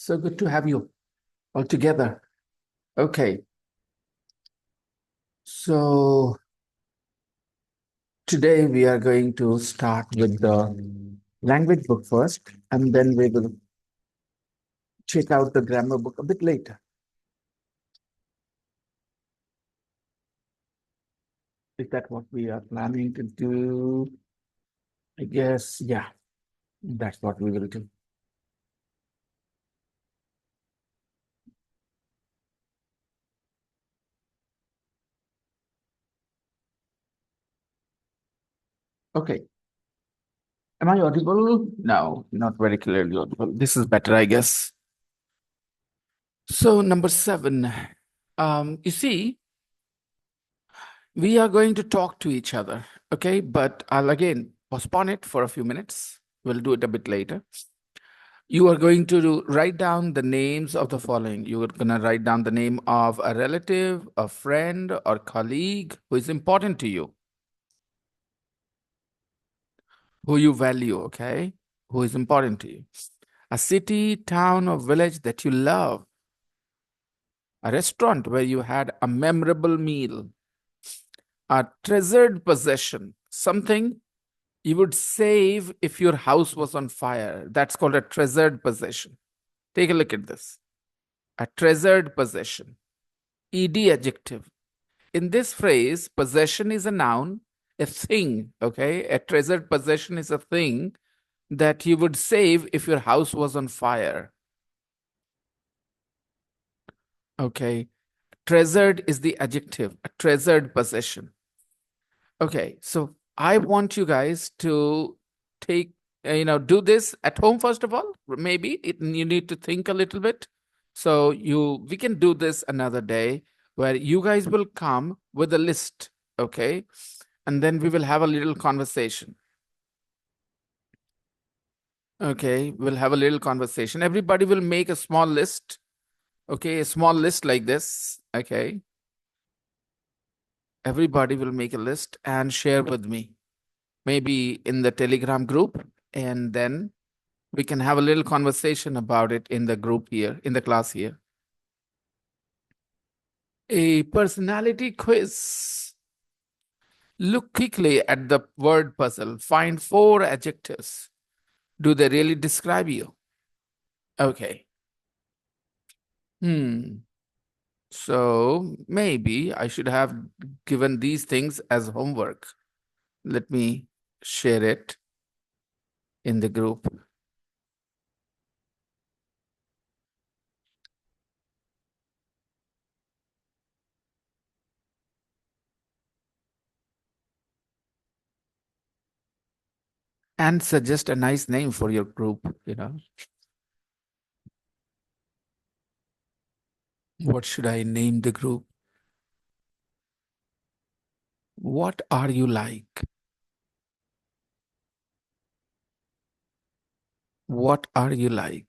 So good to have you all together. Okay. So today we are going to start with the language book first, and then we will check out the grammar book a bit later. Is that what we are planning to do? I guess, yeah, that's what we will do. Okay. Am I audible? No, not very clearly audible. This is better, I guess. So number 7, you see, we are going to talk to each other, okay? But I'll again postpone it for a few minutes. We'll do it a bit later. You are going to write down the names of the following. You are going to write down the name of a relative, a friend, or colleague who is important to you, who you value, okay? Who is important to you. A city, town, or village that you love. A restaurant where you had a memorable meal. A treasured possession, something you would save if your house was on fire. That's called a treasured possession. Take a look at this. A treasured possession. ED adjective. In this phrase, possession is a noun, a thing, okay? A treasured possession is a thing that you would save if your house was on fire. Okay. Treasured is the adjective, a treasured possession. Okay, so I want you guys to take, do this at home first of all. Maybe you need to think a little bit. So we can do this another day where you guys will come with a list, okay? And then we will have a little conversation. Okay, we'll have a little conversation. Everybody will make a small list, okay? A small list like this, okay? Everybody will make a list and share with me, maybe in the Telegram group, and then we can have a little conversation about it in the group here, in the class here. A personality quiz. Look quickly at the word puzzle. Find 4 adjectives. Do they really describe you? Okay. So maybe I should have given these things as homework. Let me share it in the group. And suggest a nice name for your group. What should I name the group? What are you like? What are you like?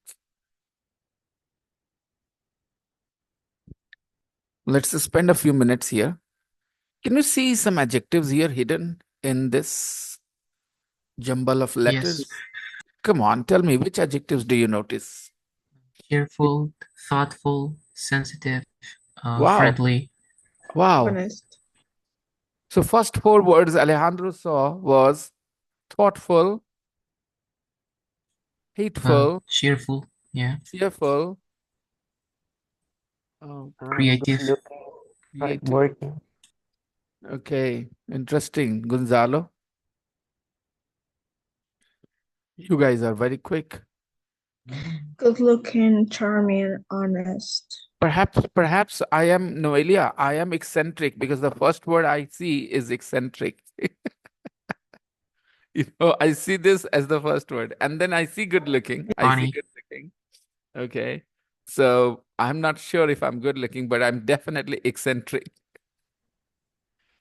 Let's spend a few minutes here. Can you see some adjectives here hidden in this jumble of letters? Yes, Come on, tell me, which adjectives do you notice? cheerful, thoughtful, sensitive, Wow, friendly. wow. Honest. So first 4 words Alejandro saw was thoughtful, hateful, Cheerful, yeah, cheerful, oh, creative. Good looking, creative. hardworking. Okay, interesting. Gonzalo, you guys are very quick. Good looking, charming, honest. Perhaps I am Noelia. I am eccentric because the first word I see is eccentric. I see this as the first word, and then I see good looking. I see Funny. good looking. Okay, so I'm not sure if I'm good looking, but I'm definitely eccentric.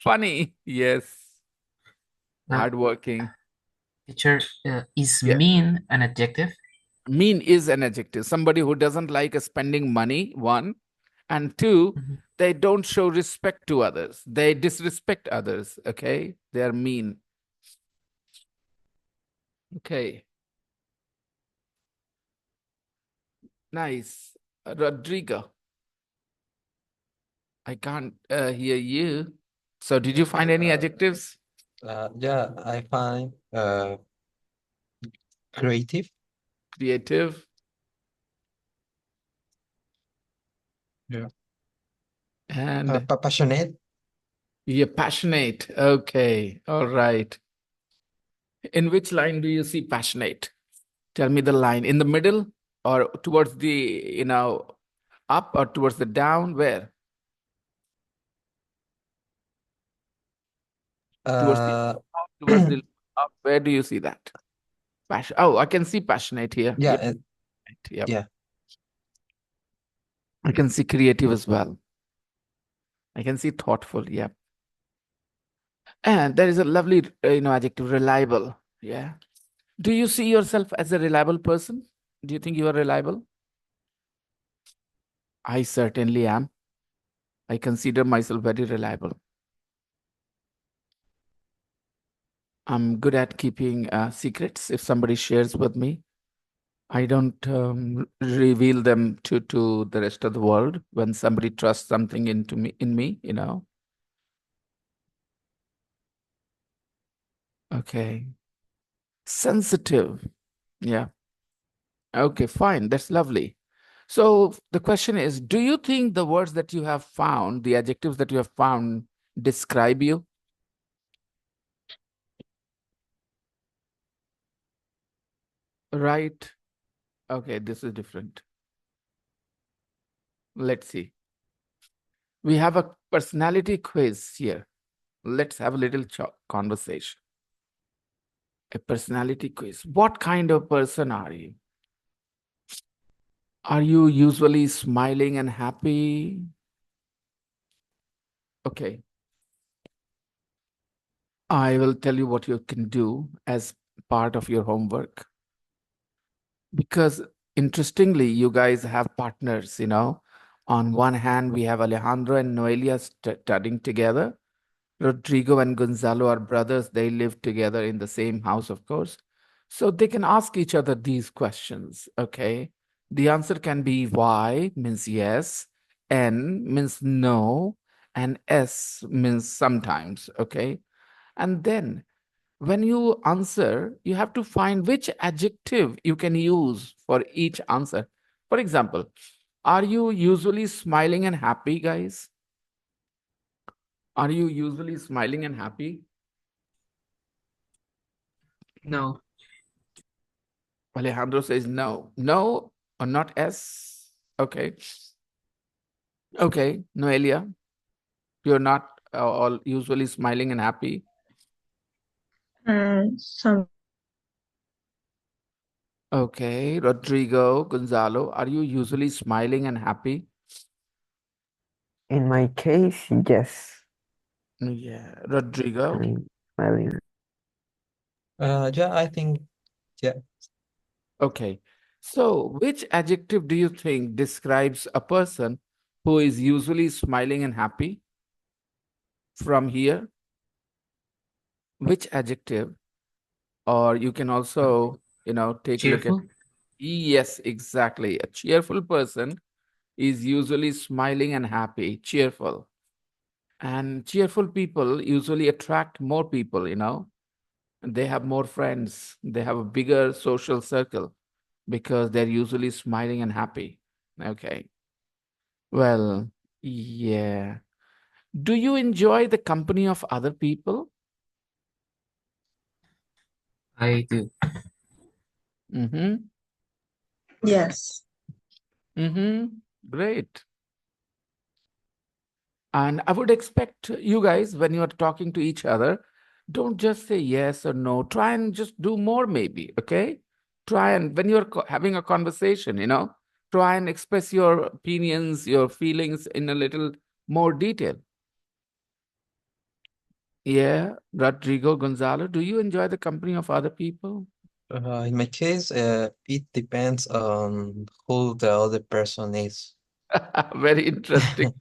Funny, yes. Hardworking. Teacher, is Yeah. mean an adjective? Mean is an adjective. Somebody who doesn't like spending money, 1, and 2, Mhm. they don't show respect to others. They disrespect others. Okay, they are mean. Okay. Nice. Rodrigo, I can't hear you. So, did you find any adjectives? Yeah, I find creative, Creative yeah, and passionate. you're passionate. Okay. All right. In which line do you see passionate? Tell me the line. In the middle or towards the, up or towards the down? Where? Towards the Uh, up, towards the up. Where do you see that? Passion. Oh, I can see passionate here. yeah, Yep. Yep. yeah. I can see creative as well. I can see thoughtful. Yep. And there is a lovely, adjective, reliable. Yeah. Do you see yourself as a reliable person? Do you think you are reliable? I certainly am. I consider myself very reliable. I'm good at keeping secrets. If somebody shares with me, I don't reveal them to the rest of the world. When somebody trusts something in me. Okay. Sensitive. Yeah. Okay, fine. That's lovely. So the question is, do you think the words that you have found, the adjectives that you have found, describe you? Right. Okay, this is different. Let's see. We have a personality quiz here. Let's have a little conversation. A personality quiz. What kind of person are you? Are you usually smiling and happy? Okay. I will tell you what you can do as part of your homework. Because interestingly, you guys have partners. On one hand, we have Alejandro and Noelia studying together. Rodrigo and Gonzalo are brothers. They live together in the same house, of course. So they can ask each other these questions. Okay. The answer can be Y means yes, N means no, and S means sometimes. Okay. And then when you answer, you have to find which adjective you can use for each answer. For example, are you usually smiling and happy, guys? Are you usually smiling and happy? No. Alejandro says no. No or not S? Okay. Okay. Noelia, you're not all usually smiling and happy. Some Okay. Rodrigo, Gonzalo, are you usually smiling and happy? In my case, yes. Yeah. Rodrigo. I'm smiling. Yeah, I think, yeah. Okay. So, which adjective do you think describes a person who is usually smiling and happy? From here, which adjective? Or you can also, take a look at. Cheerful? Yes, exactly. A cheerful person is usually smiling and happy, cheerful. And cheerful people usually attract more people. They have more friends, they have a bigger social circle because they're usually smiling and happy. Okay. Well, yeah. Do you enjoy the company of other people? I do. Mm-hmm. yes. Mm-hmm. Great. And I would expect you guys, when you're talking to each other, don't just say yes or no. Try and just do more, maybe. Okay. Try and, when you're having a conversation, try and express your opinions, your feelings in a little more detail. Yeah. Rodrigo Gonzalo, do you enjoy the company of other people? In my case, it depends on who the other person is. Very interesting.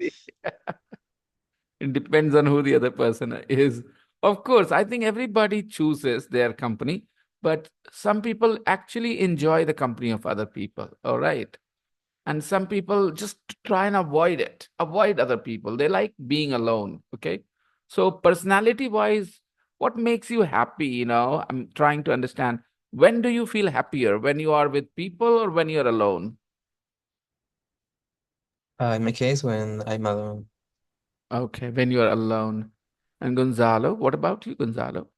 It depends on who the other person is. Of course, I think everybody chooses their company, but some people actually enjoy the company of other people. All right. And some people just try and avoid it, avoid other people. They like being alone. Okay. So, personality wise, what makes you happy? I'm trying to understand. When do you feel happier? When you are with people or when you're alone? In my case, when I'm alone. Okay. When you're alone. And Gonzalo, what about you, Gonzalo?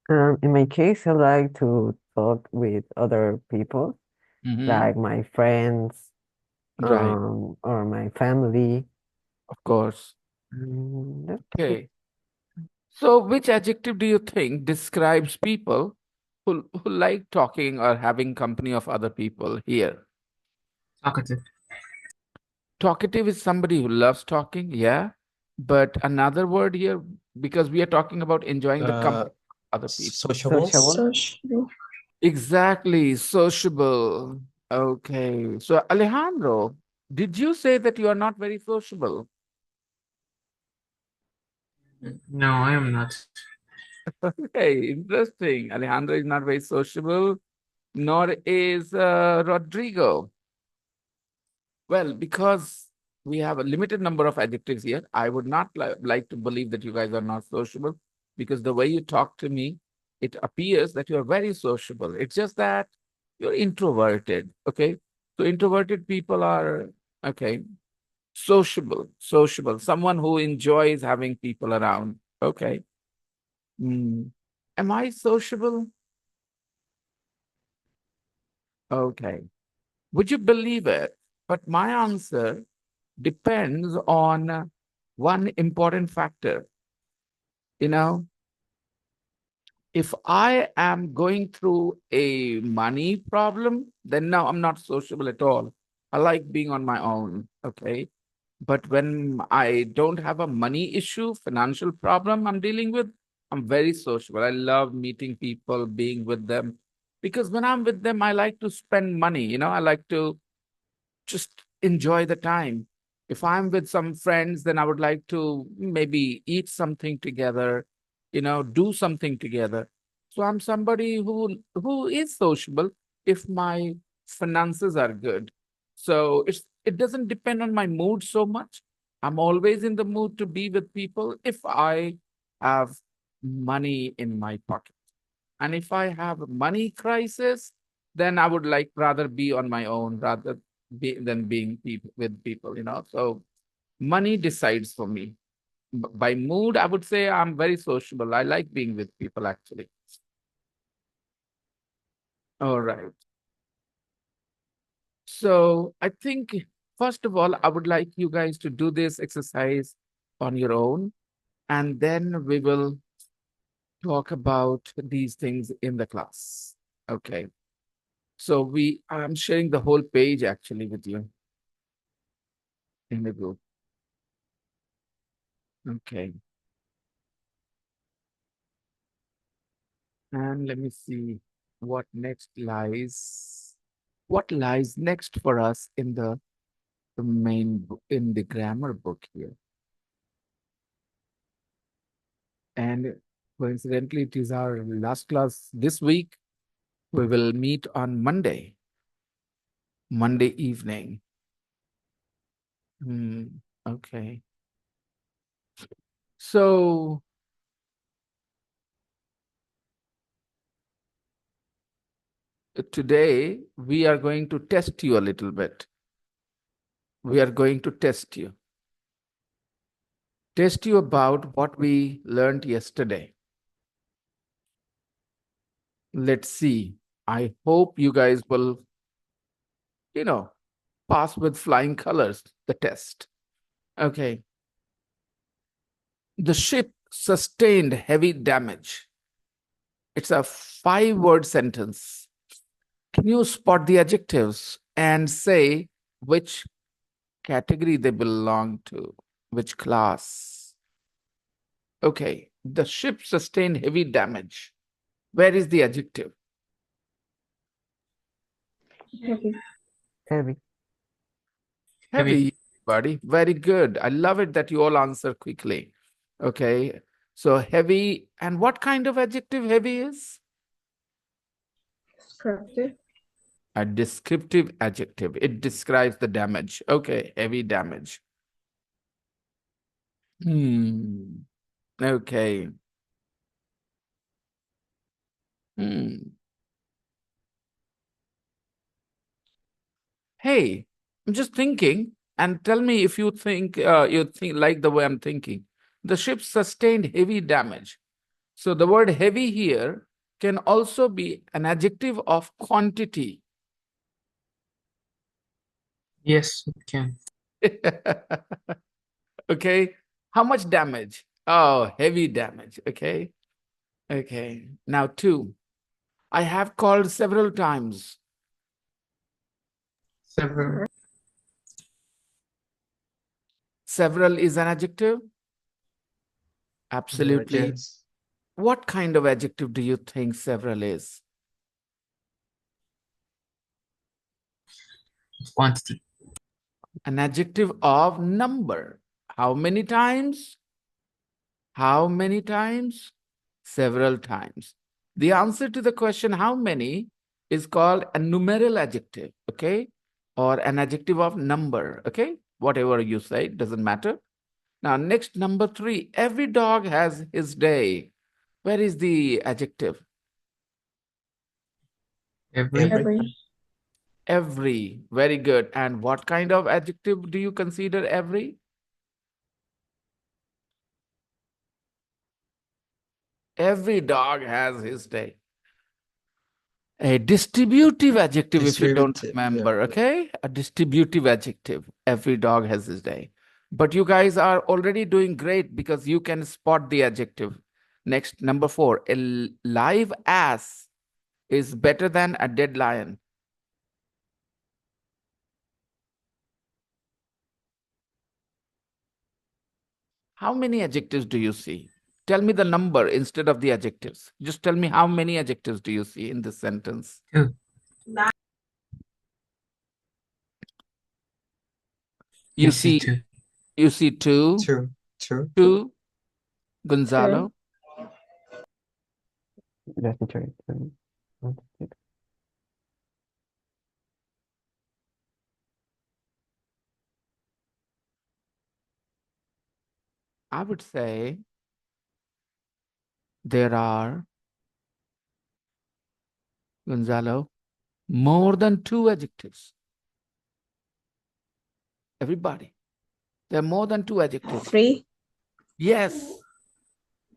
In my case, I like to talk with other people, Mm-hmm. like my friends, Right. or my family. Of course. That's it. Okay. So, which adjective do you think describes people who like talking or having company of other people here? Talkative. Talkative is somebody who loves talking, yeah. But another word here, because we are talking about enjoying the Uh, company of other people. Sociable. Sociable. Social. Exactly, sociable. Okay. So, Alejandro, did you say that you are not very sociable? No, I am not. Okay, interesting. Alejandro is not very sociable, nor is Rodrigo. Well, because we have a limited number of adjectives here, I would not like to believe that you guys are not sociable because the way you talk to me, it appears that you're very sociable. It's just that you're introverted. Okay. So introverted people are, okay, sociable, someone who enjoys having people around. Okay. Hmm. Am I sociable? Okay. Would you believe it? But my answer depends on one important factor. You know, if I am going through a money problem, then no, I'm not sociable at all. I like being on my own. Okay. But when I don't have a money issue, financial problem I'm dealing with, I'm very sociable. I love meeting people, being with them. Because when I'm with them, I like to spend money. I like to just enjoy the time. If I'm with some friends, then I would like to maybe eat something together, do something together. So I'm somebody who is sociable if my finances are good. So it doesn't depend on my mood so much. I'm always in the mood to be with people if I have money in my pocket. And if I have a money crisis, then I would like rather be on my own rather than being with people. So money decides for me. By mood, I would say I'm very sociable. I like being with people actually. All right. So I think first of all, I would like you guys to do this exercise on your own, and then we will talk about these things in the class. Okay. So I'm sharing the whole page actually with you in the group. Okay. And let me see what next lies. What lies next for us in the main book, in the grammar book here. And coincidentally, it is our last class this week. We will meet on Monday evening. Okay. So today we are going to test you a little bit. We are going to test you about what we learned yesterday. Let's see. I hope you guys will, you know, pass with flying colors the test. Okay. The ship sustained heavy damage. It's a 5-word sentence. Can you spot the adjectives and say which category they belong to, which class? Okay. The ship sustained heavy damage. Where is the adjective? Heavy. Heavy. Heavy. Heavy, buddy. Very good. I love it that you all answer quickly. Okay. So heavy, and what kind of adjective heavy is? Descriptive. A descriptive adjective. It describes the damage. Okay, heavy damage. Okay. Hey, I'm just thinking, and tell me if you think like the way I'm thinking. The ship sustained heavy damage. So the word heavy here can also be an adjective of quantity. Yes, it can. Okay. How much damage? Oh, heavy damage. Okay. Okay. Now, two. I have called several times. Several. Several is an adjective? Absolutely. Yes. What kind of adjective do you think several is? Quantity. An adjective of number. How many times? How many times? Several times. The answer to the question how many is called a numeral adjective, okay? Or an adjective of number, okay? Whatever you say, it doesn't matter. Now, next, number three. Every dog has his day. Where is the adjective? Every. Every. Every. Very good. And what kind of adjective do you consider every? Every dog has his day. A distributive adjective, if you don't Distributive. remember, Yeah. okay? A distributive adjective. Every dog has his day. But you guys are already doing great because you can spot the adjective. Next, number four. A live ass is better than a dead lion. How many adjectives do you see? Tell me the number instead of the adjectives. Just tell me how many adjectives do you see in this sentence? Two. You see, two. you see two, True. True. two, Gonzalo. Let me try to. I would say there are, Gonzalo, more than two adjectives. Everybody. There are more than two adjectives. Three. Yes.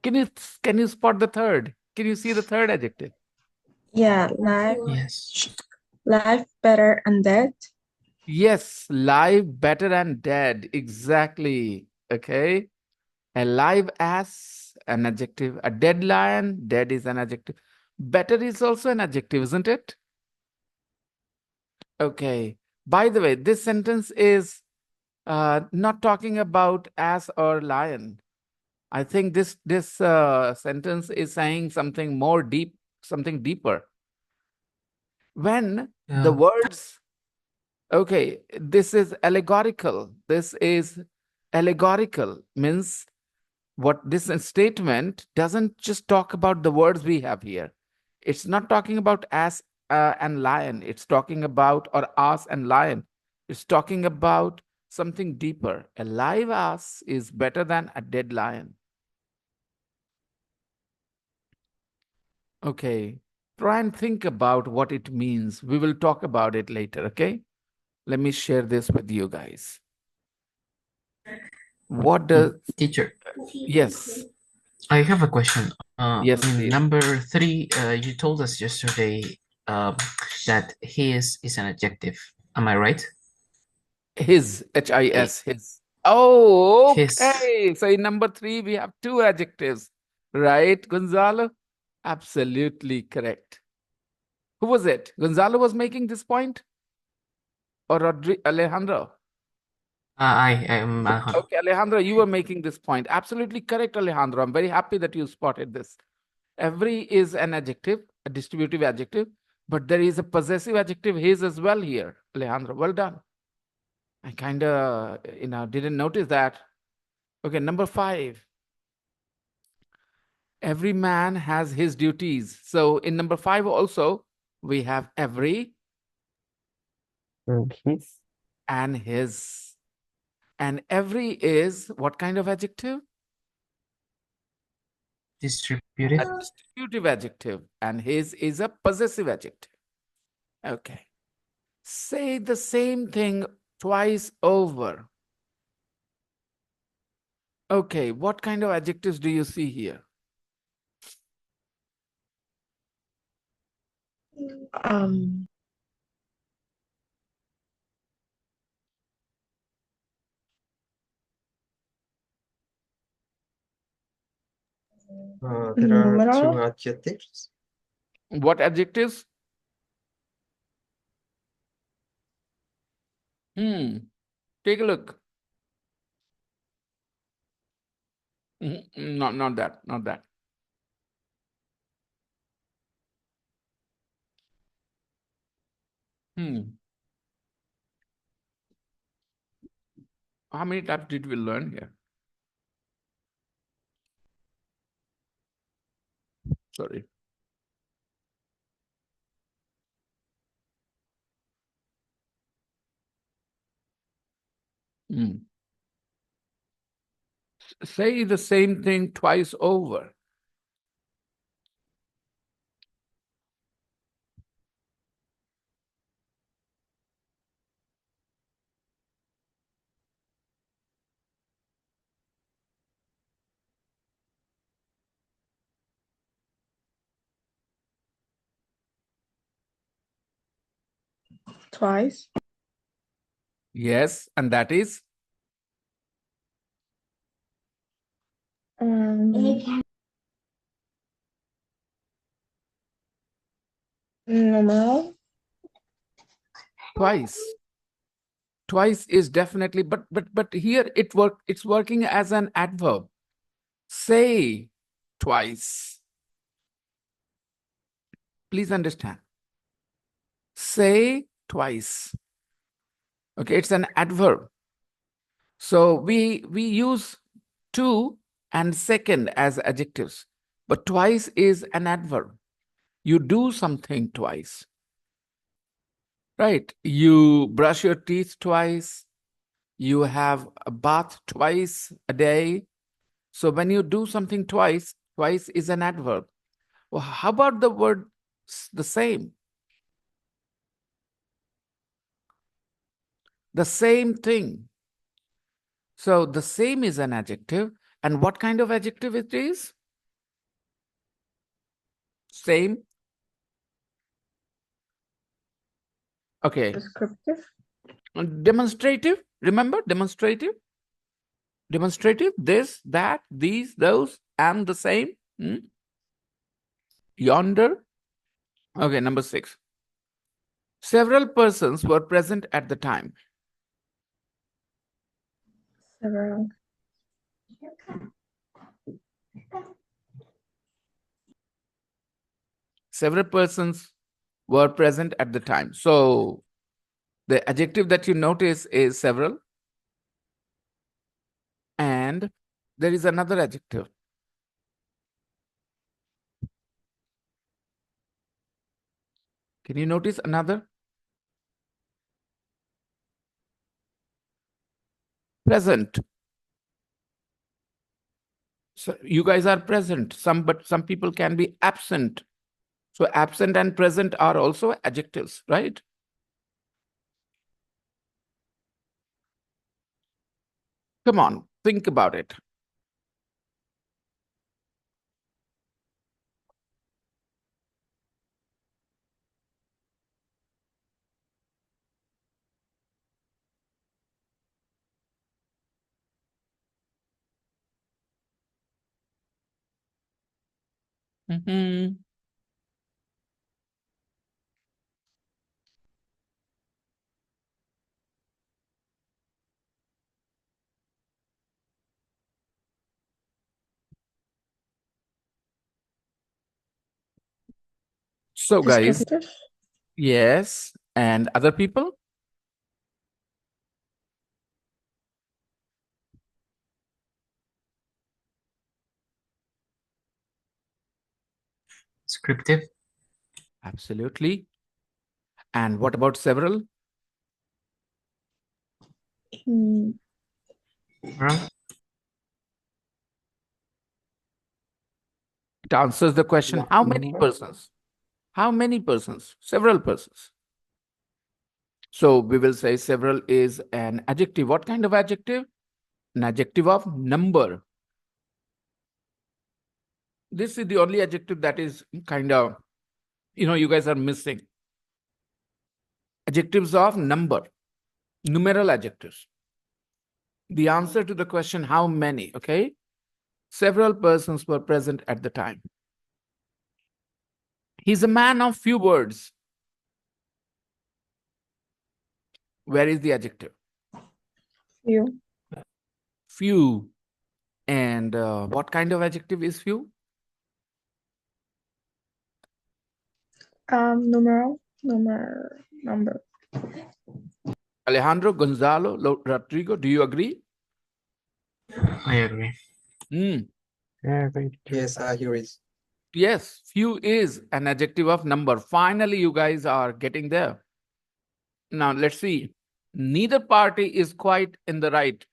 Can you spot the third? Can you see the third adjective? Yeah, life. Yes. Life, better, and dead. Yes, live, better, and dead. Exactly. Okay. A live ass, an adjective. A dead lion, dead is an adjective. Better is also an adjective, isn't it? Okay. By the way, this sentence is not talking about ass or lion. I think this sentence is saying something more deep, something deeper. When the words, okay, this is allegorical. This is allegorical, means what this statement doesn't just talk about the words we have here. It's not talking about ass and lion. It's talking about, or ass and lion. It's talking about something deeper. A live ass is better than a dead lion. Okay. Try and think about what it means. We will talk about it later, okay? Let me share this with you guys. What does... Teacher, Yes. I have a question. Yes, In please. number 3, you told us yesterday that his is an adjective. Am I right? His, H-I-S, his. Oh, His. okay. So in number 3, we have two adjectives, right, Gonzalo? Absolutely correct. Who was it? Gonzalo was making this point? Or Alejandro? I am Alejandro. Okay, Alejandro, you were making this point. Absolutely correct, Alejandro. I'm very happy that you spotted this. Every is an adjective, a distributive adjective, but there is a possessive adjective, his, as well here, Alejandro. Well done. I kind of, didn't notice that. Okay, number 5. Every man has his duties. So in number 5 also, we have every, and his, and his. And every is what kind of adjective? Distributive. A distributive adjective. And his is a possessive adjective. Okay. Say the same thing twice over. Okay, what kind of adjectives do you see here? Um, There are Numeral. two adjectives. What adjectives? Take a look. Not that, not that. How many types did we learn here? Sorry. Say the same thing twice over. Twice. Yes, and that is Numeral. twice. Twice is definitely, but here it's working as an adverb. Say twice. Please understand. Say twice. Okay, it's an adverb. So we use to and second as adjectives, but twice is an adverb. You do something twice, right? You brush your teeth twice. You have a bath twice a day. So when you do something twice, twice is an adverb. Well, how about the word the same? The same thing. So the same is an adjective. And what kind of adjective it is? Same. Okay. Descriptive. Demonstrative. Remember demonstrative? Demonstrative. This, that, these, those, and the same. Yonder. Okay, number 6. Several persons were present at the time. Several. Several persons were present at the time. So the adjective that you notice is several. And there is another adjective. Can you notice another? Present. So you guys are present. But some people can be absent. So absent and present are also adjectives, right? Come on, think about it. So guys, Descriptive. yes, and other people? Descriptive. Absolutely. And what about several? Hmm. Wrong. It answers the question, Yeah, how many number. persons? How many persons? Several persons. So we will say several is an adjective. What kind of adjective? An adjective of number. This is the only adjective that is kind of, you guys are missing. Adjectives of number, numeral adjectives. The answer to the question, how many? Okay. Several persons were present at the time. He's a man of few words. Where is the adjective? Few. Few. And what kind of adjective is few? Numeral. Number. Alejandro, Gonzalo, Rodrigo, do you agree? I agree. Yeah, very true. Yes, I hear it. Yes, few is an adjective of number. Finally, you guys are getting there. Now, let's see. Neither party is quite in the right.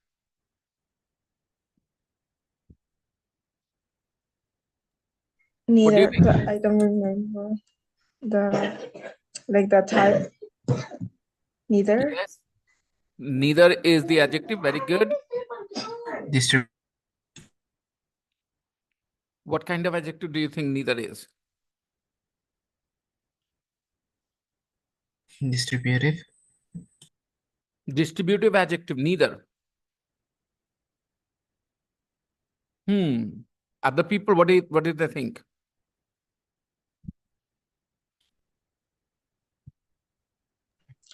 What do you Neither. think? But I don't remember the type. Neither. Yes. Neither is the adjective. Very good. Distrib What kind of adjective do you think neither is? distributive. Distributive adjective, neither. Other people, what do they think?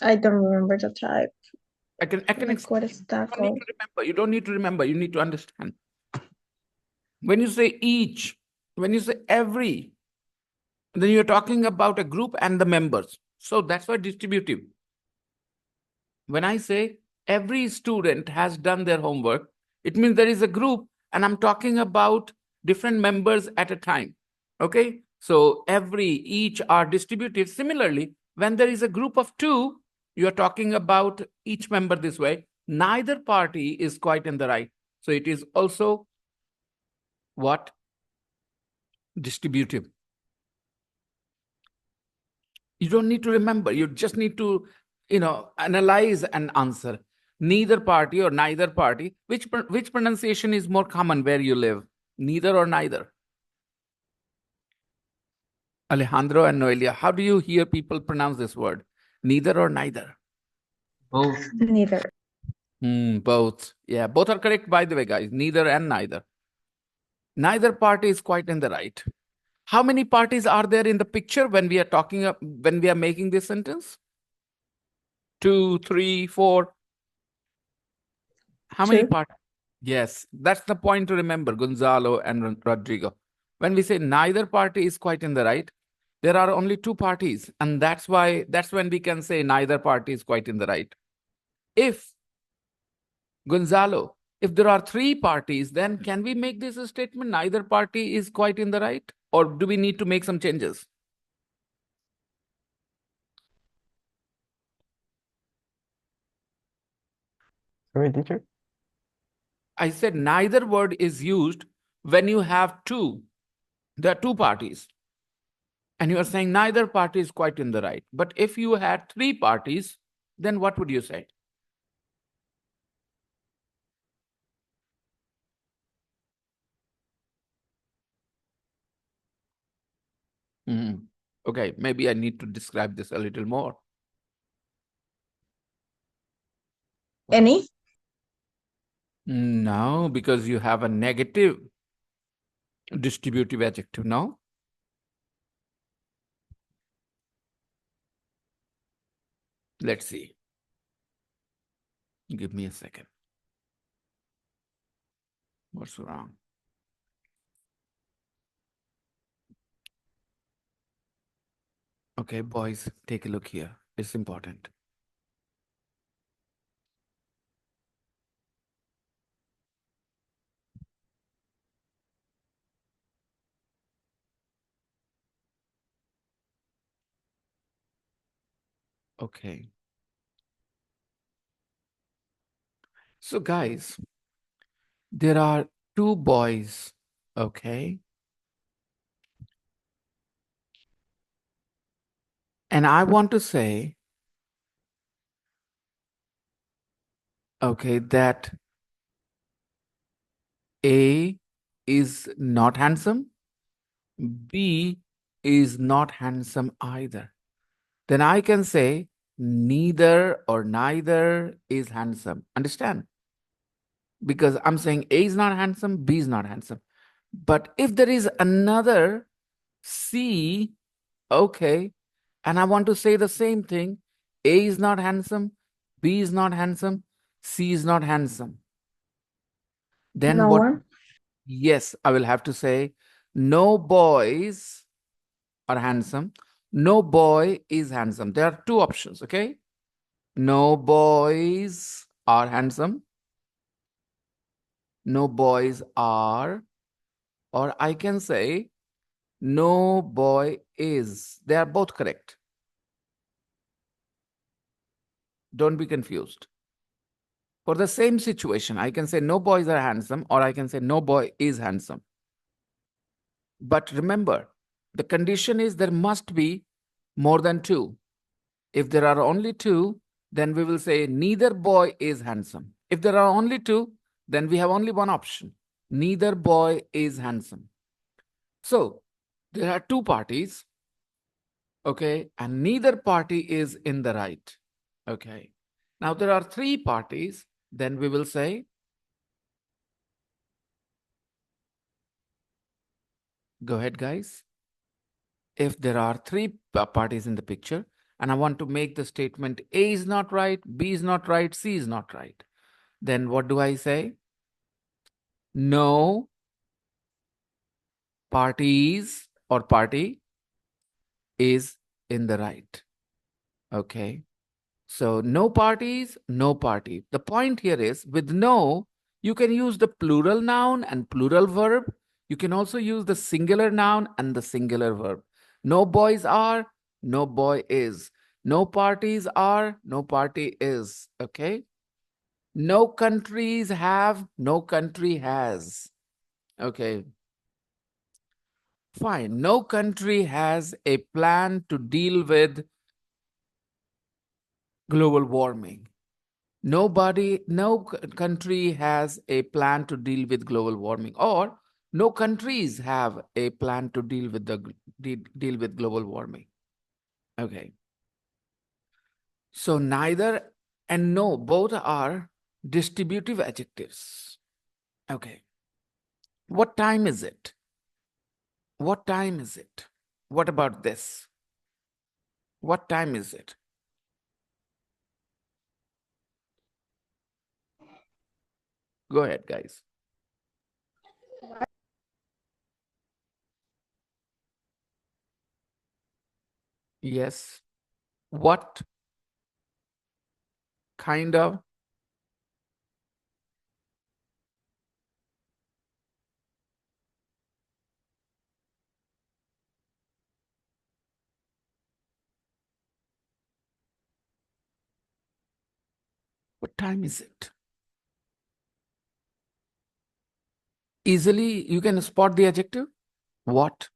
I don't remember the type. I can Like explain. what is that You don't need called? to remember. You don't need to remember. You need to understand. When you say each, when you say every, then you're talking about a group and the members. So that's why distributive. When I say every student has done their homework, it means there is a group and I'm talking about different members at a time. Okay. So each are distributive. Similarly, when there is a group of two, you're talking about each member this way. Neither party is quite in the right. So it is also what? Distributive. You don't need to remember. You just need to, analyze and answer. Neither party or neither party. Which pronunciation is more common where you live? Neither or neither? Alejandro and Noelia, how do you hear people pronounce this word? Neither or neither? Both. Neither. Both. Yeah, both are correct, by the way, guys. Neither and neither. Neither party is quite in the right. How many parties are there in the picture when we are when we are making this sentence? 2, 3, 4. How many Two. parties? Yes, that's the point to remember, Gonzalo and Rodrigo. When we say neither party is quite in the right, there are only two parties. And that's when we can say neither party is quite in the right. If, Gonzalo, if there are three parties, then can we make this a statement, neither party is quite in the right? Or do we need to make some changes? Sorry, teacher. I said neither word is used when you have two. There are two parties. And you are saying neither party is quite in the right. But if you had three parties, then what would you say? Okay, maybe I need to describe this a little more. Any? No, because you have a negative distributive adjective, no? Let's see. Give me a second. What's wrong? Okay, boys, take a look here. It's important. Okay. So, guys, there are two boys, okay? And I want to say, okay, that A is not handsome, B is not handsome either. Then I can say neither or neither is handsome. Understand? Because I'm saying A is not handsome, B is not handsome. But if there is another C, okay, and I want to say the same thing, A is not handsome, B is not handsome, C is not handsome. Then No what? one. Yes, I will have to say no boys are handsome. No boy is handsome. There are two options, okay? No boys are handsome. No boys are, or I can say no boy is. They are both correct. Don't be confused. For the same situation, I can say no boys are handsome, or I can say no boy is handsome. But remember, the condition is there must be more than two. If there are only two, then we will say neither boy is handsome. If there are only two, then we have only one option. Neither boy is handsome. So there are two parties, okay, and neither party is in the right. Okay. Now there are three parties, then we will say, go ahead, guys. If there are three parties in the picture, and I want to make the statement A is not right, B is not right, C is not right, then what do I say? No parties or party is in the right. Okay. So no parties, no party. The point here is with no, you can use the plural noun and plural verb. You can also use the singular noun and the singular verb. No boys are, no boy is. No parties are, no party is. Okay. No countries have, no country has. Okay. Fine. No country has a plan to deal with global warming. No country has a plan to deal with global warming, or no countries have a plan to deal with deal with global warming. Okay. So neither and no both are distributive adjectives. Okay. What time is it? What time is it? What about this? What time is it? Go ahead, guys. Yes. What kind of? What time is it? Easily you can spot the adjective. What?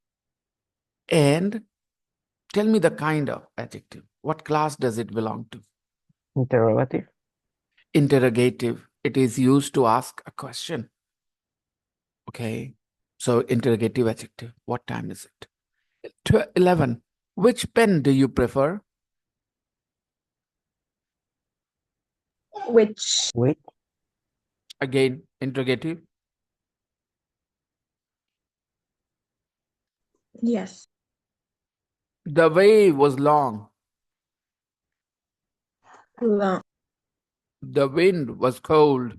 And tell me the kind of adjective. What class does it belong to? Interrogative. Interrogative. It is used to ask a question. Okay. So interrogative adjective. What time is it? 11. Which pen do you prefer? Which? Which? Again, interrogative. Yes. The way was long. Long. The wind was cold.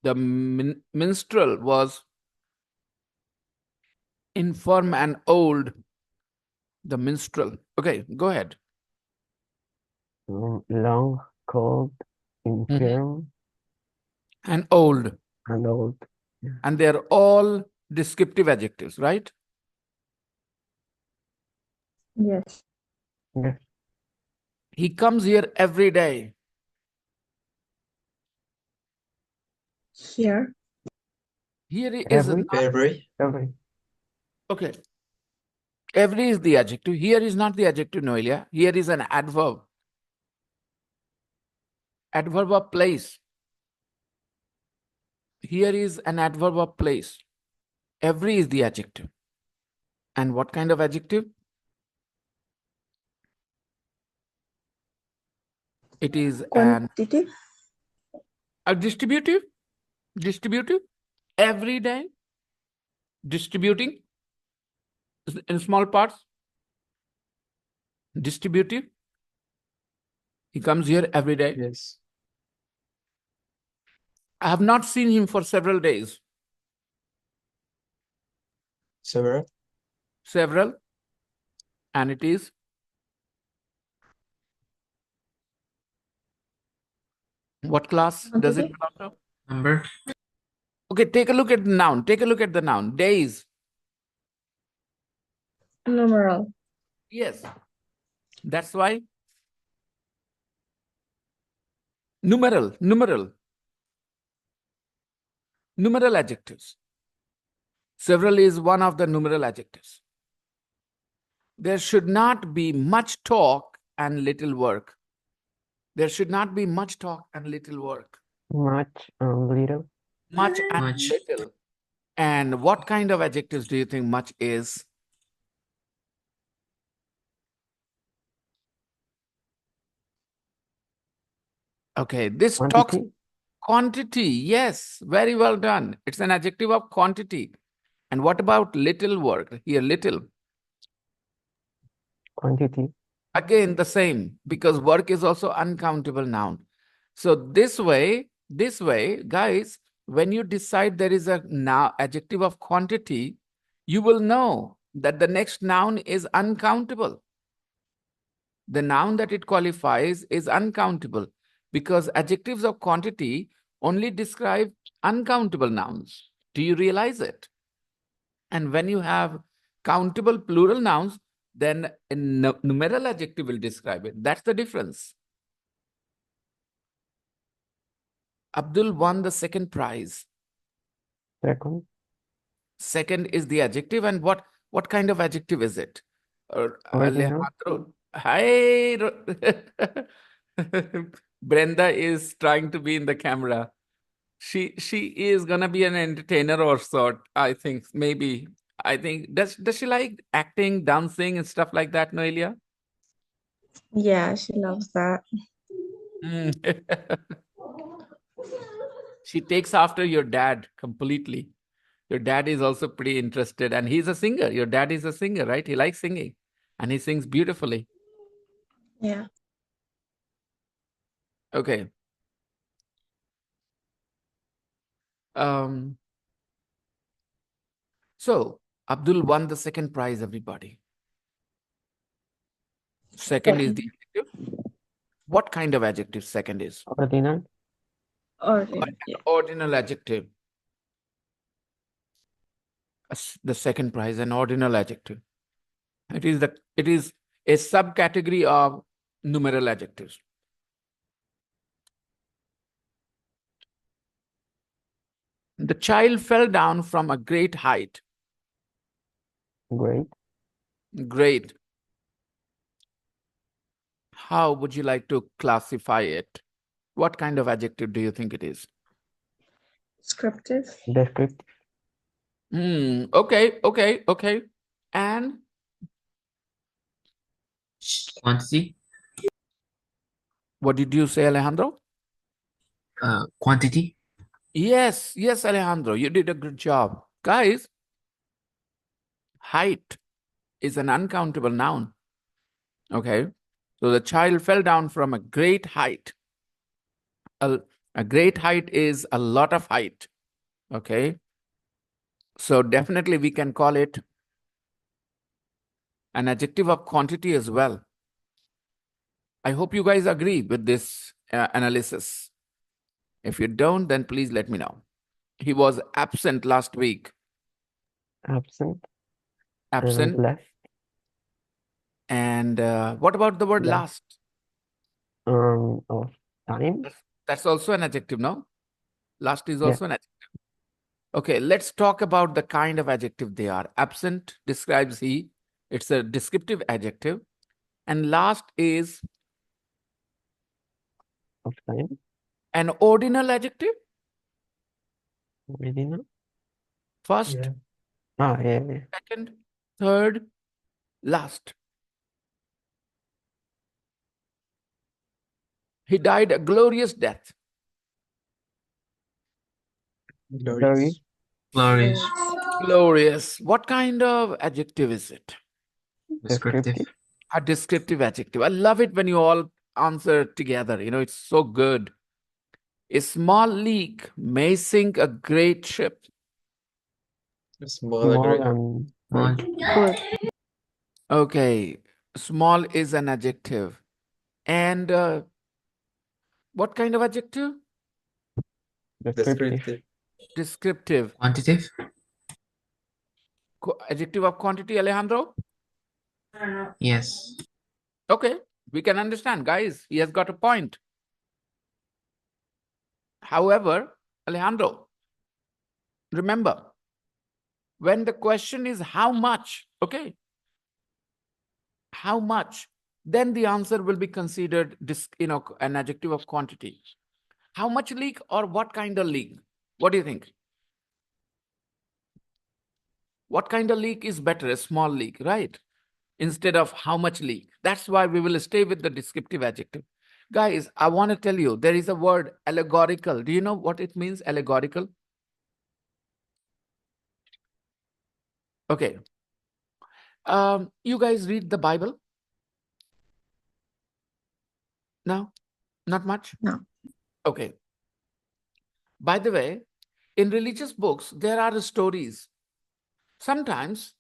The minstrel was infirm and old. The minstrel. Okay, go ahead. Long, cold, Mhm. infirm, And old. and old. And they're all descriptive adjectives, right? Yes. Yes. He comes here every day. Here. Here is Every, not, Every. every. okay. Every is the adjective. Here is not the adjective, Noelia. Here is an adverb. Adverb of place. Here is an adverb of place. Every is the adjective. And what kind of adjective? It is Quantity. a distributive. Distributive. Every day. Distributing in small parts. Distributive. He comes here every day. Yes. I have not seen him for several days. Several. Several. And it is what class does it Quantity. belong to? Number. Okay, take a look at the noun. Take a look at the noun. Days. Numeral. Yes. That's why. Numeral. Numeral. Numeral adjectives. Several is one of the numeral adjectives. There should not be much talk and little work. There should not be much talk and little work. Much and little. Much and Much. little. And what kind of adjectives do you think much is? Okay, this talks Quantity. quantity. Yes, very well done. It's an adjective of quantity. And what about little work? Here, little. Quantity. Again, the same, because work is also uncountable noun. So this way, guys, when you decide there is a now adjective of quantity, you will know that the next noun is uncountable. The noun that it qualifies is uncountable because adjectives of quantity only describe uncountable nouns. Do you realize it? And when you have countable plural nouns, then a numeral adjective will describe it. That's the difference. Abdul won the second prize. Second. Second is the adjective. And what kind of adjective is it? Original. Alejandro. Hi. Brenda is trying to be in the camera. She is gonna be an entertainer or sort, I think. Maybe. I think does she like acting, dancing, and stuff like that, Noelia? Yeah, she loves that. Mm. She takes after your dad completely. Your dad is also pretty interested, and he's a singer. Your dad is a singer, right? He likes singing, and he sings beautifully. Yeah. Okay. So Abdul won the second prize, everybody. Second is the adjective. What kind of adjective second is? Ordinal. Ordinal. Yeah. Ordinal adjective. The second prize, an ordinal adjective. It is a subcategory of numeral adjectives. The child fell down from a great height. Great. Great. How would you like to classify it? What kind of adjective do you think it is? Descriptive. Descriptive. Okay. And Quantity. what did you say, Alejandro? Quantity. Yes, Alejandro, you did a good job. Guys, height is an uncountable noun. Okay. So the child fell down from a great height. A great height is a lot of height. Okay. So definitely we can call it an adjective of quantity as well. I hope you guys agree with this analysis. If you don't, then please let me know. He was absent last week. Absent. Absent. And left. And what about the word Last. last? Of time. That's also an adjective, no? Last is Yeah. also an adjective. Okay, let's talk about the kind of adjective they are. Absent describes he. It's a descriptive adjective. And last is Of time. an ordinal adjective. Really not? First, Yeah. Ah, yeah, yeah. second, third, last. He died a glorious death. Glorious. Glorious. Glorious. What kind of adjective is it? Descriptive. Descriptive. A descriptive adjective. I love it when you all answer together. You know, it's so good. A small leak may sink a great ship. Small Small agreed. and Small. Good. Okay, small is an adjective. And what kind of adjective? descriptive. Descriptive. Descriptive. Quantitative. Adjective of quantity, Alejandro? Yes. Okay, we can understand, guys. He has got a point. However, Alejandro, remember, when the question is how much, okay, how much, then the answer will be considered, an adjective of quantity. How much leak or what kind of leak? What do you think? What kind of leak is better? A small leak, right? Instead of how much leak. That's why we will stay with the descriptive adjective. Guys, I want to tell you, there is a word allegorical. Do you know what it means, allegorical? Okay. You guys read the Bible? No? Not much? No. Okay. By the way, in religious books, there are stories. Sometimes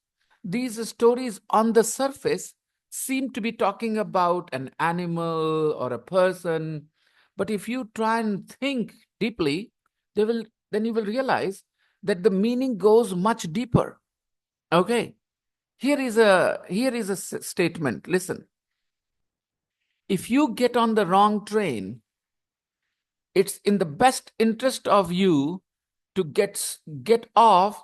these stories on the surface seem to be talking about an animal or a person, but if you try and think deeply, then you will realize that the meaning goes much deeper. Okay, here is a statement. Listen, if you get on the wrong train, it's in the best interest of you to get off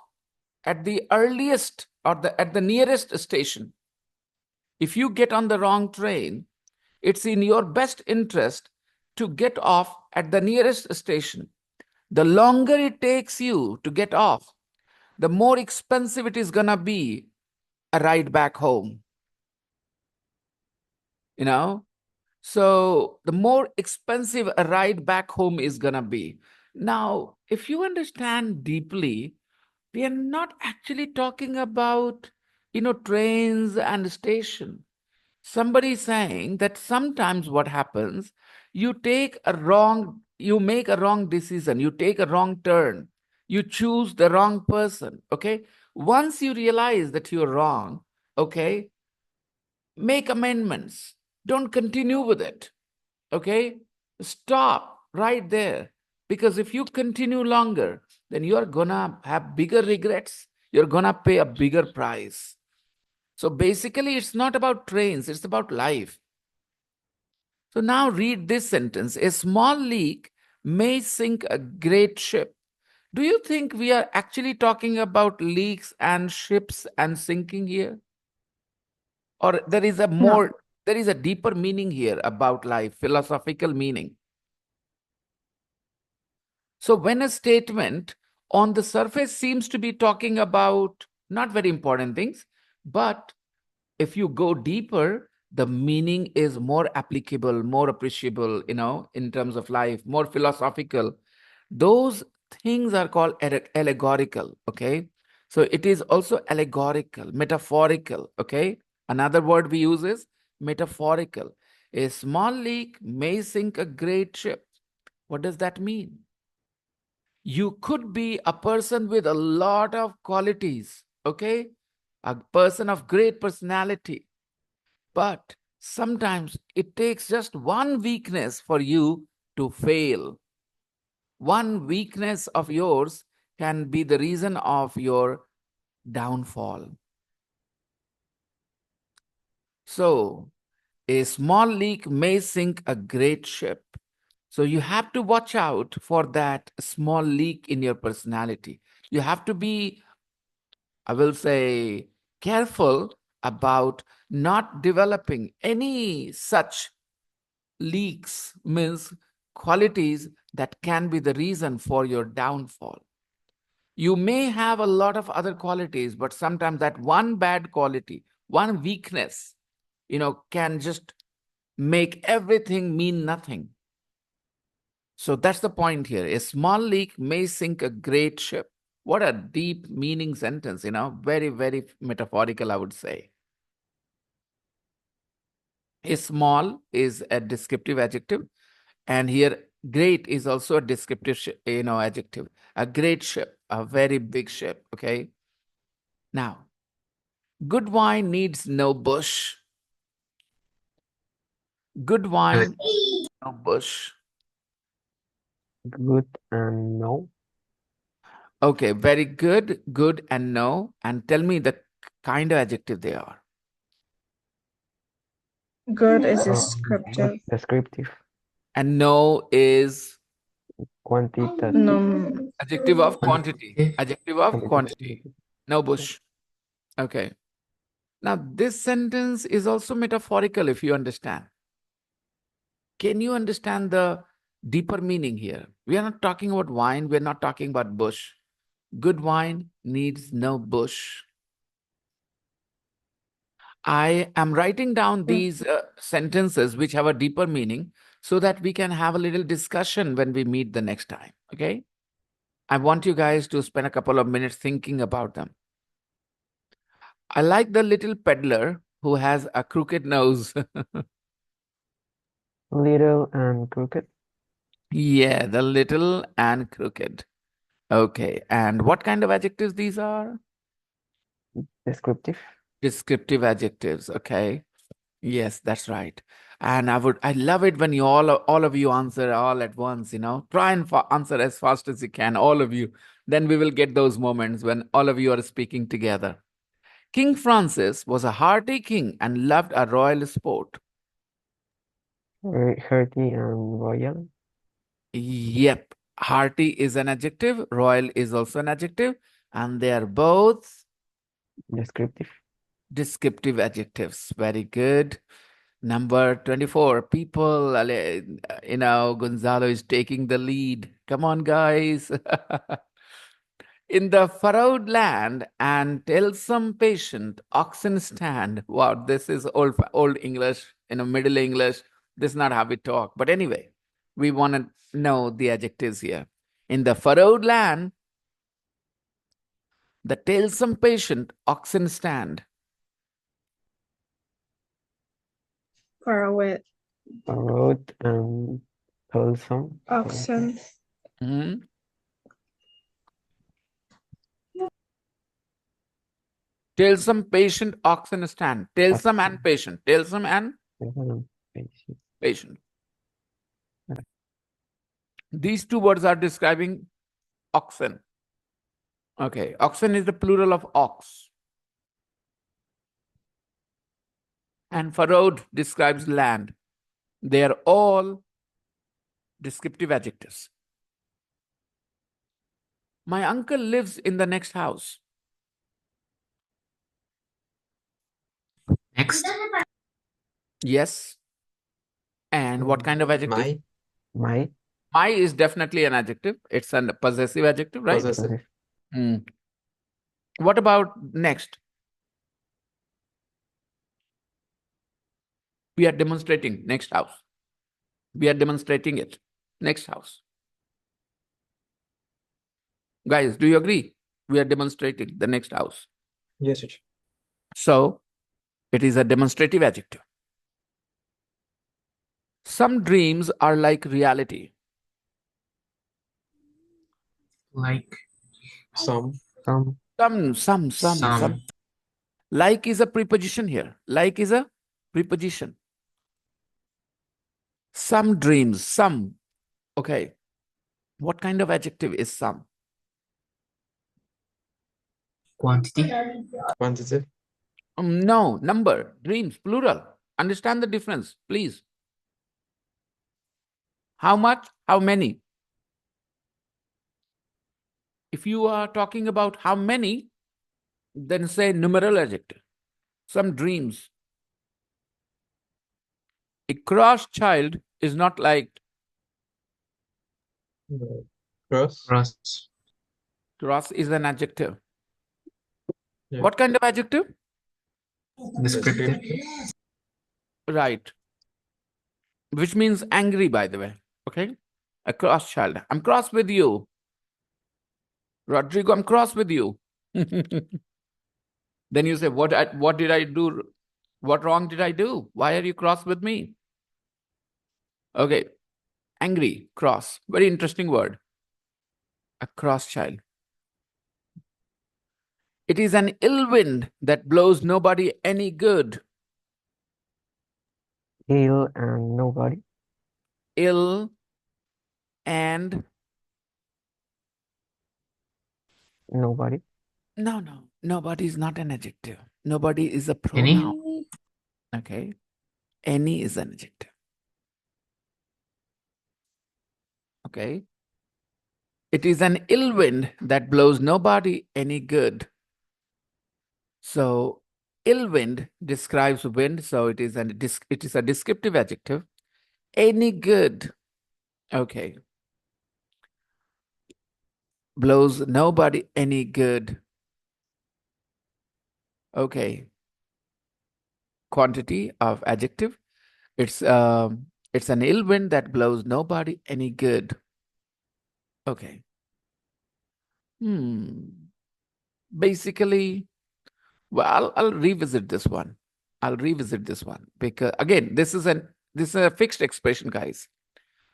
at the earliest or at the nearest station. If you get on the wrong train, it's in your best interest to get off at the nearest station. The longer it takes you to get off, the more expensive it is gonna be a ride back home. You know? So the more expensive a ride back home is gonna be. Now, if you understand deeply, we are not actually talking about, trains and station. Somebody is saying that sometimes what happens, you make a wrong decision, you take a wrong turn, you choose the wrong person. Okay. Once you realize that you're wrong, okay, make amendments. Don't continue with it. Okay. Stop right there. Because if you continue longer, then you're gonna have bigger regrets. You're gonna pay a bigger price. So basically, it's not about trains, it's about life. So now read this sentence. A small leak may sink a great ship. Do you think we are actually talking about leaks and ships and sinking here? Or No. there is a deeper meaning here about life, philosophical meaning. So when a statement on the surface seems to be talking about not very important things, but if you go deeper, the meaning is more applicable, more appreciable, in terms of life, more philosophical. Those things are called allegorical, okay? So it is also allegorical, metaphorical, okay? Another word we use is metaphorical. A small leak may sink a great ship. What does that mean? You could be a person with a lot of qualities, okay? A person of great personality. But sometimes it takes just one weakness for you to fail. One weakness of yours can be the reason of your downfall. So, a small leak may sink a great ship. So you have to watch out for that small leak in your personality. You have to be, I will say, careful about not developing any such leaks, means qualities that can be the reason for your downfall. You may have a lot of other qualities, but sometimes that one bad quality, one weakness, can just make everything mean nothing. So that's the point here. A small leak may sink a great ship. What a deep meaning sentence, very, very metaphorical, I would say. A small is a descriptive adjective, and here great is also a descriptive, adjective. A great ship, a very big ship, okay? Now, good wine needs no bush. Good Good. wine, no bush. Good and no. Okay, very good, good and no. And tell me the kind of adjective they are. Good is Good descriptive. descriptive. And no is Quantitative. No, adjective of quantity. Quantitative. Adjective of quantity. Quantitative. No bush. Okay. Now, this sentence is also metaphorical if you understand. Can you understand the deeper meaning here? We are not talking about wine, we're not talking about bush. Good wine needs no bush. I am writing down these sentences which have a deeper meaning so that we can have a little discussion when we meet the next time. Okay? I want you guys to spend a couple of minutes thinking about them. I like the little peddler who has a crooked nose. Little and crooked. Yeah, the little and crooked. Okay. And what kind of adjectives these are? Descriptive. Descriptive adjectives. Okay. Yes, that's right. And I love it when you all of you answer all at once, Try and answer as fast as you can, all of you. Then we will get those moments when all of you are speaking together. King Francis was a hearty king and loved a royal sport. Very hearty and royal. Yep. Hearty is an adjective, royal is also an adjective, and they are both Descriptive. descriptive adjectives. Very good. Number 24, people, Gonzalo is taking the lead. Come on, guys. In the furrowed land and tillsome patient oxen stand. Wow, this is old English, Middle English. This is not how we talk. But anyway, we want to know the adjectives here. In the furrowed land, the tillsome patient oxen stand. far away. Road and wholesome. Oxen. Mhm. Tillsome patient oxen stand. Tillsome and patient. Tillsome and patient. These two words are describing oxen. Okay, oxen is the plural of ox. And furrowed describes land. They are all descriptive adjectives. My uncle lives in the next house. Next. Yes. And what kind of adjective? My My is definitely an adjective. It's a possessive adjective, right? possessive. Hmm. What about next? We are demonstrating next house. We are demonstrating it. Next house. Guys, do you agree? We are demonstrating the next house. Yes, teacher. So it is a demonstrative adjective. Some dreams are like reality. Like Some. Some. Like is a preposition here. Like is a preposition. Some dreams, some. Okay. What kind of adjective is some? quantity. Quantitative. No, number, dreams, plural. Understand the difference, please. How much? How many? If you are talking about how many, then say numeral adjective. Some dreams. A cross child is not liked. Cross. Cross. Cross is an adjective. Yeah. What kind of adjective? Descriptive. Right. Which means angry, by the way. Okay. A cross child. I'm cross with you. Rodrigo, I'm cross with you. Then you say, what did I do? What wrong did I do? Why are you cross with me? Okay. Angry, cross. Very interesting word. A cross child. It is an ill wind that blows nobody any good. Ill and nobody. Ill and Nobody. no. Nobody is not an adjective. Nobody is a Any? pronoun. Okay. Any is an adjective. Okay. It is an ill wind that blows nobody any good. So ill wind describes wind, so it is a descriptive adjective. Any good. Okay. Blows nobody any good. Okay. Quantity of adjective. It's an ill wind that blows nobody any good. Okay. Basically, well, I'll revisit this one. Because again, this is a fixed expression, guys.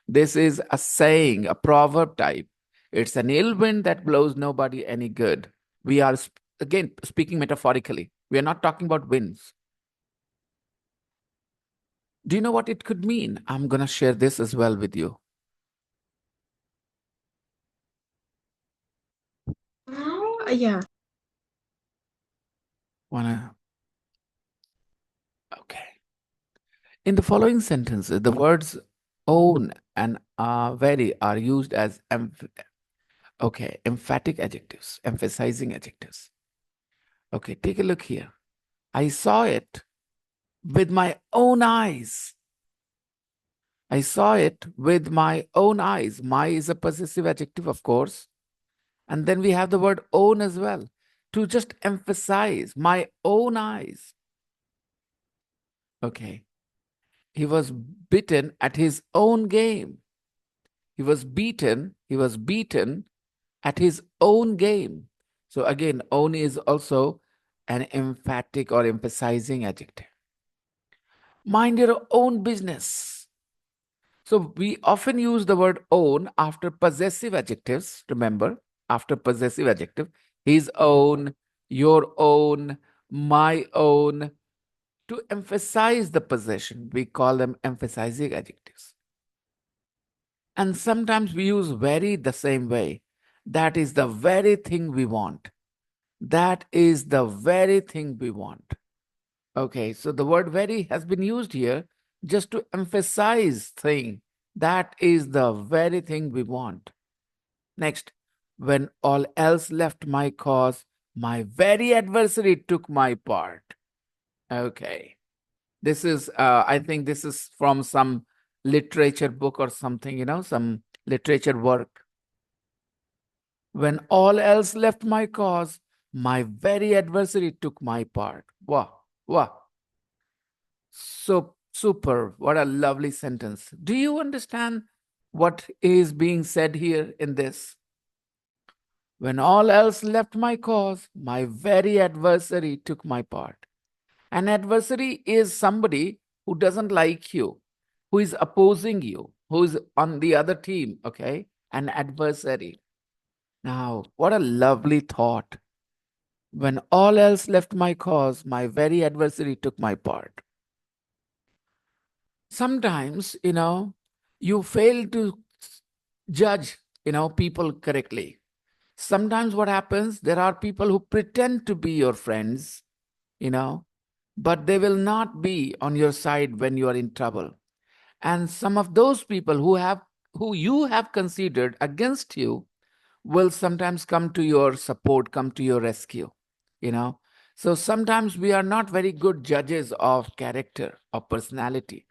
This is a saying, a proverb type. It's an ill wind that blows nobody any good. We are again speaking metaphorically. We are not talking about winds. Do you know what it could mean? I'm gonna share this as well with you. Yeah. Okay. In the following sentences, the words own and very are used as emphatic adjectives, emphasizing adjectives. Okay, take a look here. I saw it with my own eyes. I saw it with my own eyes. My is a possessive adjective, of course. And then we have the word own as well, to just emphasize my own eyes. Okay. He was bitten at his own game. He was beaten at his own game. So again, own is also an emphatic or emphasizing adjective. Mind your own business. So we often use the word own after possessive adjectives. Remember, after possessive adjective, his own, your own, my own. To emphasize the possession, we call them emphasizing adjectives. And sometimes we use very the same way. That is the very thing we want. That is the very thing we want. Okay, so the word very has been used here just to emphasize thing. That is the very thing we want. Next, when all else left my cause, my very adversary took my part. Okay. This is, I think this is from some literature book or something, some literature work. When all else left my cause, my very adversary took my part. Wow, wow. So super. What a lovely sentence. Do you understand what is being said here in this? When all else left my cause, my very adversary took my part. An adversary is somebody who doesn't like you, who is opposing you, who is on the other team, okay? An adversary. Now, what a lovely thought. When all else left my cause, my very adversary took my part. Sometimes, you fail to judge, people correctly. Sometimes what happens, there are people who pretend to be your friends, but they will not be on your side when you are in trouble. And some of those people who have who you have considered against you will sometimes come to your support, come to your rescue, you know. So sometimes we are not very good judges of character or personality.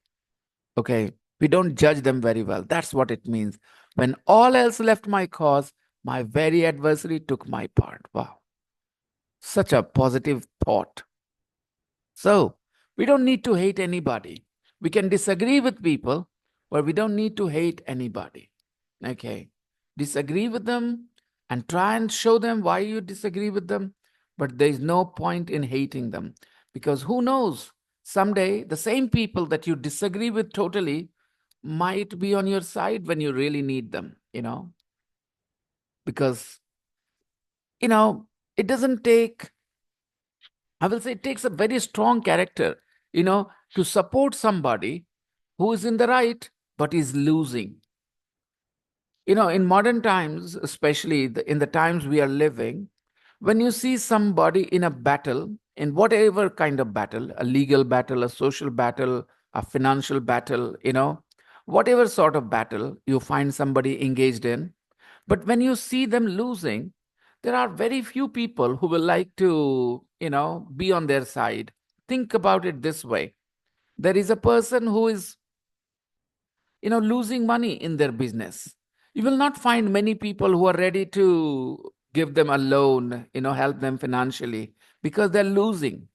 Okay. We don't judge them very well. That's what it means. When all else left my cause, my very adversary took my part. Wow. Such a positive thought. So we don't need to hate anybody. We can disagree with people, but we don't need to hate anybody. Okay. Disagree with them and try and show them why you disagree with them. But there is no point in hating them because who knows? Someday the same people that you disagree with totally might be on your side when you really need them, because, it doesn't take, I will say it takes a very strong character, to support somebody who is in the right but is losing. In modern times, especially in the times we are living, when you see somebody in a battle, in whatever kind of battle, a legal battle, a social battle, a financial battle, whatever sort of battle you find somebody engaged in, but when you see them losing, there are very few people who will like to, be on their side. Think about it this way. There is a person who is, losing money in their business. You will not find many people who are ready to give them a loan, help them financially because they're losing.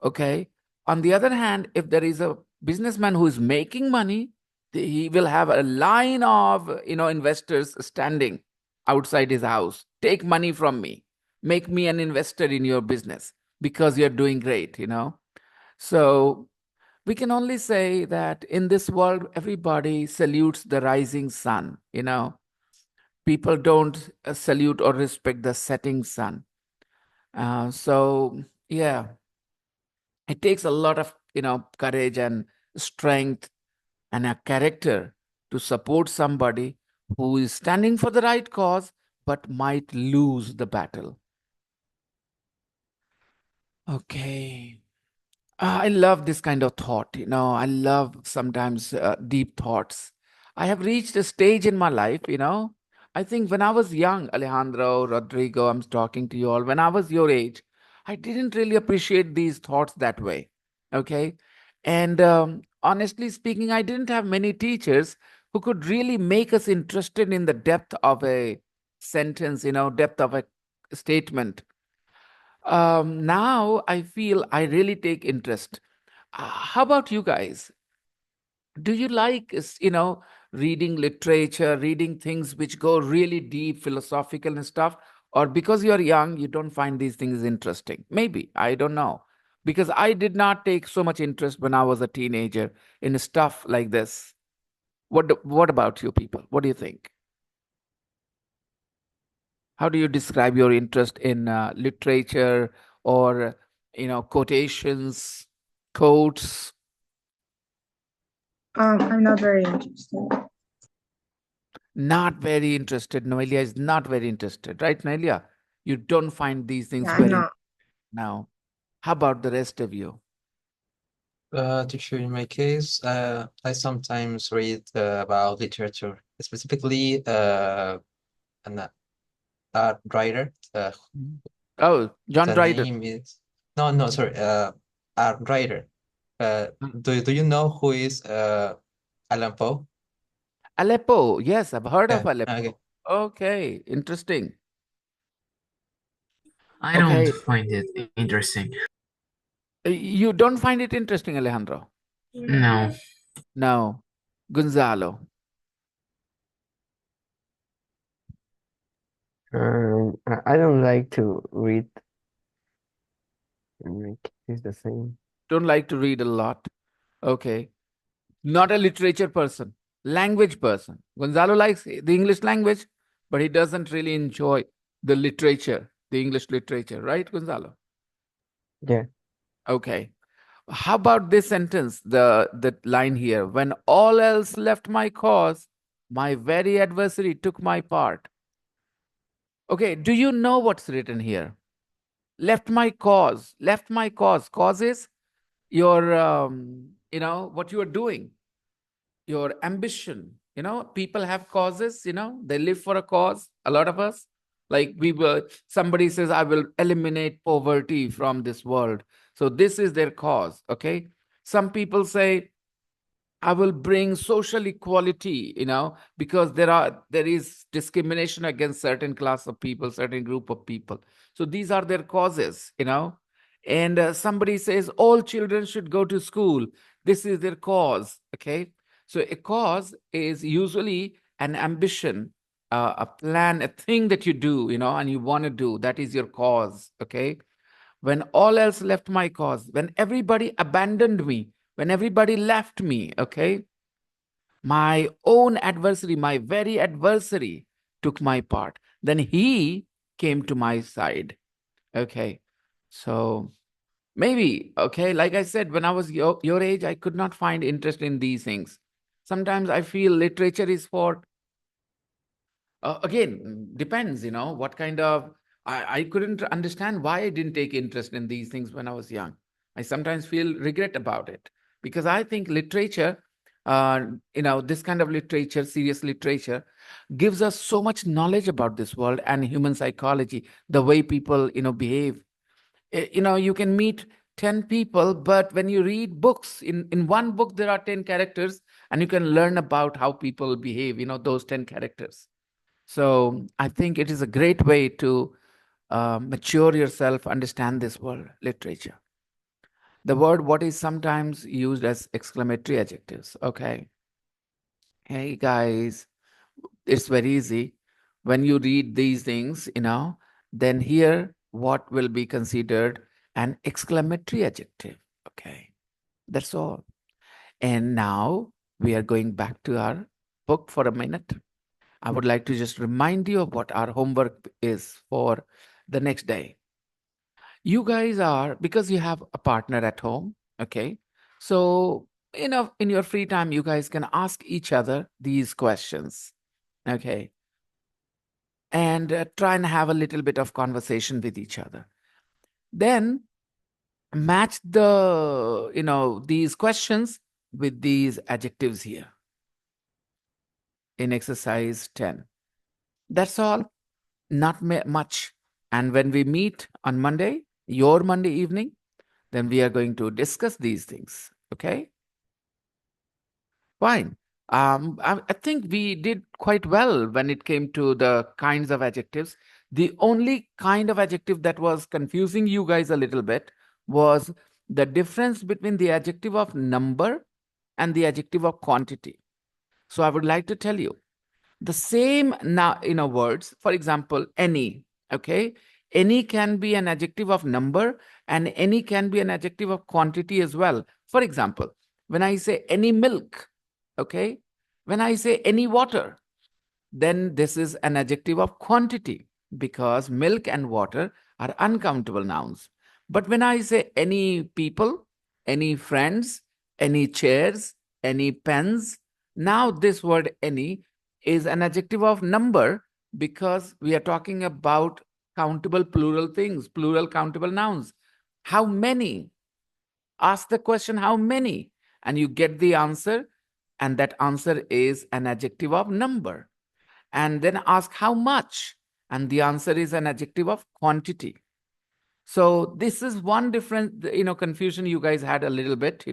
Okay. On the other hand, if there is a businessman who is making money, he will have a line of, investors standing outside his house. Take money from me. Make me an investor in your business because you're doing great, So we can only say that in this world, everybody salutes the rising sun, People don't salute or respect the setting sun. So, yeah, it takes a lot of, courage and strength and a character to support somebody who is standing for the right cause but might lose the battle. Okay. I love this kind of thought. I love sometimes deep thoughts. I have reached a stage in my life, I think when I was young, Alejandro, Rodrigo, I'm talking to you all, when I was your age, I didn't really appreciate these thoughts that way. Okay. And honestly speaking, I didn't have many teachers who could really make us interested in the depth of a sentence, depth of a statement. Now I feel I really take interest. How about you guys? Do you like, reading literature, reading things which go really deep, philosophical and stuff? Or because you're young, you don't find these things interesting? Maybe, I don't know. Because I did not take so much interest when I was a teenager in stuff like this. What about you people? What do you think? How do you describe your interest in literature or, quotations, quotes? I'm not very interested. Not very interested. Noelia is not very interested, right, Noelia? You don't find these things Yeah, I'm very not. now. How about the rest of you? Teacher, in my case, I sometimes read about literature, specifically an art writer. Oh, John The Dryden. name is no, sorry, art writer. Do you know who is Alan Poe? Aleppo. Yes, I've heard of Yeah, okay. Aleppo. Okay, interesting. I don't Okay, find it interesting. you don't find it interesting, Alejandro? No. No. Gonzalo. I don't like to read. It's the same. Don't like to read a lot. Okay. Not a literature person, language person. Gonzalo likes the English language, but he doesn't really enjoy the literature, the English literature, right, Gonzalo? Yeah. Okay. How about this sentence, the line here? When all else left my cause, my very adversary took my part. Okay, do you know what's written here? Left my cause. Left my cause. Cause is your, what you are doing, your ambition, People have causes, they live for a cause, a lot of us. Like somebody says, I will eliminate poverty from this world. So this is their cause, okay? Some people say, I will bring social equality, because there is discrimination against certain class of people, certain group of people. So these are their causes, And somebody says all children should go to school. This is their cause, okay? So a cause is usually an ambition, a plan, a thing that you do, and you want to do. That is your cause, okay? When all else left my cause, when everybody abandoned me, when everybody left me, okay, my own adversary, my very adversary took my part. Then he came to my side. Okay. So maybe, okay, like I said, when I was your age, I could not find interest in these things. Sometimes I feel literature is for again, depends, what kind of. I couldn't understand why I didn't take interest in these things when I was young. I sometimes feel regret about it because I think literature, this kind of literature, serious literature, gives us so much knowledge about this world and human psychology, the way people, behave. You can meet 10 people, but when you read books, in one book, there are 10 characters, and you can learn about how people behave, those 10 characters. So I think it is a great way to mature yourself, understand this world literature. The word what is sometimes used as exclamatory adjectives. Okay. Hey guys, it's very easy. When you read these things, then here what will be considered an exclamatory adjective. Okay. That's all. And now we are going back to our book for a minute. I would like to just remind you of what our homework is for the next day. You guys are, because you have a partner at home, okay? So, in your free time, you guys can ask each other these questions, okay? And try and have a little bit of conversation with each other. Then match these questions with these adjectives here in exercise 10. That's all. Not much. And when we meet on Monday, your Monday evening, then we are going to discuss these things. Okay? Fine. I think we did quite well when it came to the kinds of adjectives. The only kind of adjective that was confusing you guys a little bit was the difference between the adjective of number and the adjective of quantity. So I would like to tell you, the same now words, for example, any, okay, any can be an adjective of number and any can be an adjective of quantity as well. For example, when I say any milk, okay, when I say any water, then this is an adjective of quantity because milk and water are uncountable nouns. But when I say any people, any friends, any chairs, any pens, now this word any is an adjective of number because we are talking about countable plural things, plural countable nouns. How many? Ask the question, how many? And you get the answer, and that answer is an adjective of number. And then ask how much, and the answer is an adjective of quantity. So this is one different, confusion you guys had a little bit,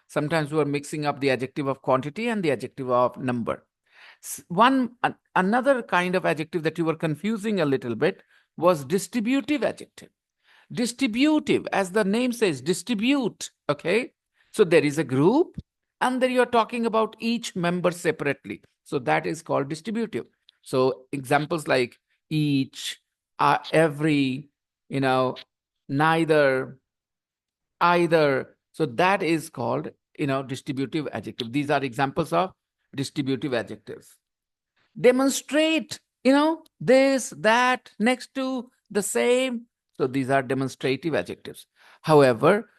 sometimes we were mixing up the adjective of quantity and the adjective of number. Another kind of adjective that you were confusing a little bit was distributive adjective. Distributive, as the name says, distribute, okay? So there is a group and then you're talking about each member separately. So that is called distributive. So examples like each, every, neither, either. So that is called, distributive adjective. These are examples of distributive adjectives. Demonstrate, this, that, next to, the same. So these are demonstrative adjectives. However,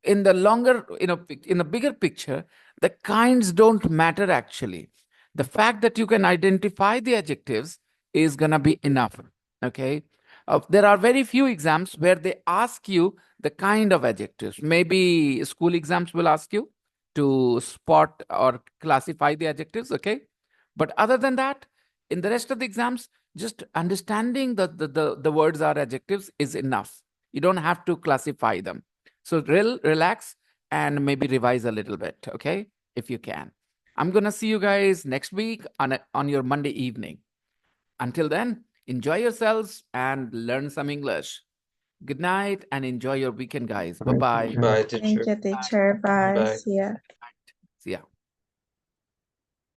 in the longer, in the bigger picture, the kinds don't matter actually. The fact that you can identify the adjectives is going to be enough. Okay. There are very few exams where they ask you the kind of adjectives. Maybe school exams will ask you to spot or classify the adjectives. Okay. But other than that, in the rest of the exams, just understanding the words are adjectives is enough. You don't have to classify them. So relax and maybe revise a little bit, okay? If you can. I'm going to see you guys next week on your Monday evening. Until then, enjoy yourselves and learn some English. Good night and enjoy your weekend, guys. Bye-bye. Bye, Thank teacher. you, teacher. Bye. Bye. See ya. See ya.